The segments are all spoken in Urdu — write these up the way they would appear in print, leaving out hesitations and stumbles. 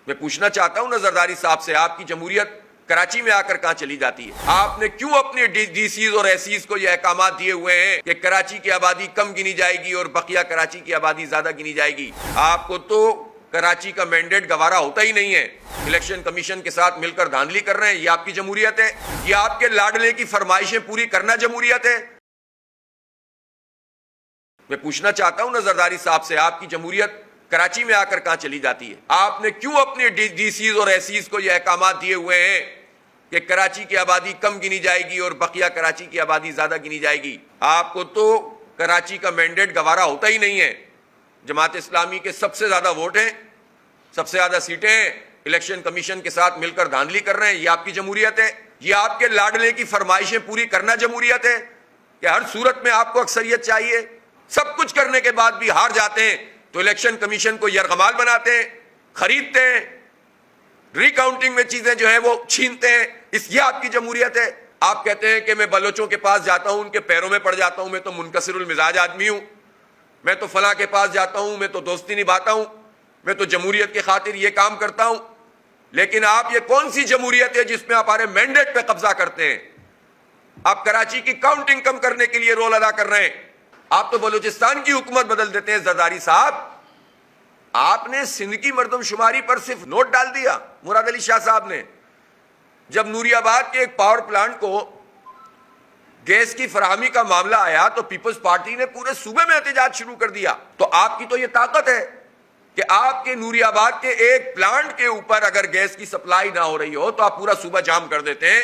میں پوچھنا چاہتا ہوں نا زرداری صاحب سے، آپ کی جمہوریت کراچی میں آ کر کہاں چلی جاتی ہے؟ آپ نے کیوں اپنے ڈی سیز اور ایس سیز کو یہ احکامات دیے ہوئے ہیں کہ کراچی کی آبادی کم گنی جائے گی اور بقیہ کراچی کی آبادی زیادہ گنی جائے گی؟ آپ کو تو کراچی کا مینڈیٹ گوارا ہوتا ہی نہیں ہے، الیکشن کمیشن کے ساتھ مل کر دھاندلی کر رہے ہیں۔ یہ آپ کی جمہوریت ہے؟ یہ آپ کے لاڈلے کی فرمائشیں پوری کرنا جمہوریت ہے؟ میں پوچھنا چاہتا ہوں نا زرداری صاحب سے، آپ کی جمہوریت کراچی میں آ کر کہاں چلی جاتی ہے؟ آپ نے کیوں اپنے ڈی سیز اور ایس سیز کو یہ احکامات دیے ہوئے ہیں کہ کراچی کی آبادی کم گنی جائے گی اور بقیہ کراچی کی آبادی زیادہ گنی جائے گی؟ آپ کو تو کراچی کا مینڈیٹ گوارا ہوتا ہی نہیں ہے۔ جماعت اسلامی کے سب سے زیادہ ووٹ ہیں، سب سے زیادہ سیٹیں ہیں، الیکشن کمیشن کے ساتھ مل کر دھاندلی کر رہے ہیں۔ یہ آپ کی جمہوریت ہے؟ یہ آپ کے لاڈلے کی فرمائشیں پوری کرنا جمہوریت ہے کہ ہر صورت میں آپ کو اکثریت چاہیے؟ سب کچھ کرنے کے بعد بھی ہار جاتے ہیں تو الیکشن کمیشن کو یرغمال بناتے ہیں، خریدتے ہیں، ری کاؤنٹنگ میں چیزیں جو ہیں وہ چھینتے ہیں۔ یہ آپ کی جمہوریت ہے؟ آپ کہتے ہیں کہ میں بلوچوں کے پاس جاتا ہوں، ان کے پیروں میں پڑ جاتا ہوں، میں تو منکسر المزاج آدمی ہوں، میں تو فلاں کے پاس جاتا ہوں، میں تو دوستی نبھاتا ہوں، میں تو جمہوریت کی خاطر یہ کام کرتا ہوں۔ لیکن آپ یہ کون سی جمہوریت ہے جس میں آپ ہمارے مینڈیٹ پہ قبضہ کرتے ہیں؟ آپ کراچی کی کاؤنٹنگ کم کرنے کے لیے رول ادا کر رہے ہیں، آپ تو بلوچستان کی حکومت بدل دیتے ہیں۔ زرداری صاحب، آپ نے سندھ کی مردم شماری پر صرف نوٹ ڈال دیا مراد علی شاہ صاحب نے۔ جب نوری آباد کے ایک پاور پلانٹ کو گیس کی فراہمی کا معاملہ آیا تو پیپلز پارٹی نے پورے صوبے میں احتجاج شروع کر دیا۔ تو آپ کی تو یہ طاقت ہے کہ آپ کے نوری آباد کے ایک پلانٹ کے اوپر اگر گیس کی سپلائی نہ ہو رہی ہو تو آپ پورا صوبہ جام کر دیتے ہیں۔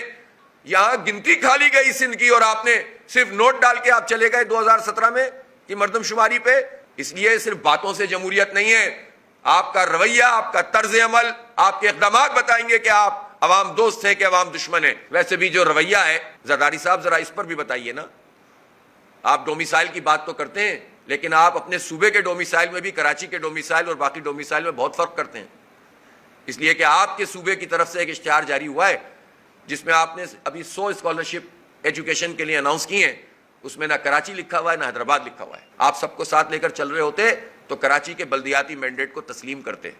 یہاں گنتی کھا لی گئی سندھ کی اور آپ نے صرف نوٹ ڈال کے آپ چلے گئے 2017 میں کی مردم شماری پہ۔ اس لیے صرف باتوں سے جمہوریت نہیں ہے، آپ کا رویہ، آپ کا طرز عمل، آپ کے اقدامات بتائیں گے کہ آپ عوام دوست ہیں کہ عوام دشمن ہیں۔ ویسے بھی جو رویہ ہے زرداری صاحب، ذرا اس پر بھی بتائیے نا۔ آپ ڈومیسائل کی بات تو کرتے ہیں لیکن آپ اپنے صوبے کے ڈومیسائل میں بھی کراچی کے ڈومیسائل اور باقی ڈومیسائل میں بہت فرق کرتے ہیں، اس لیے کہ آپ کے صوبے کی طرف سے ایک اشتہار جاری ہوا ہے جس میں آپ نے ابھی 100 اسکالرشپ ایجوکیشن کے لیے اناؤنس کی ہیں، اس میں نہ کراچی لکھا ہوا ہے نہ حیدرآباد لکھا ہوا ہے۔ آپ سب کو ساتھ لے کر چل رہے ہوتے تو کراچی کے بلدیاتی مینڈیٹ کو تسلیم کرتے۔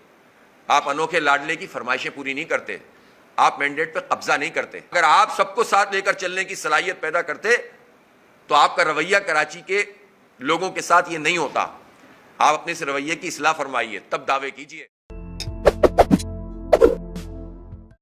آپ انوکھے لاڈلے کی فرمائشیں پوری نہیں کرتے، آپ مینڈیٹ پہ قبضہ نہیں کرتے۔ اگر آپ سب کو ساتھ لے کر چلنے کی صلاحیت پیدا کرتے تو آپ کا رویہ کراچی کے لوگوں کے ساتھ یہ نہیں ہوتا۔ آپ اپنے اس رویے کی اصلاح فرمائیے، تب دعوے کیجیے۔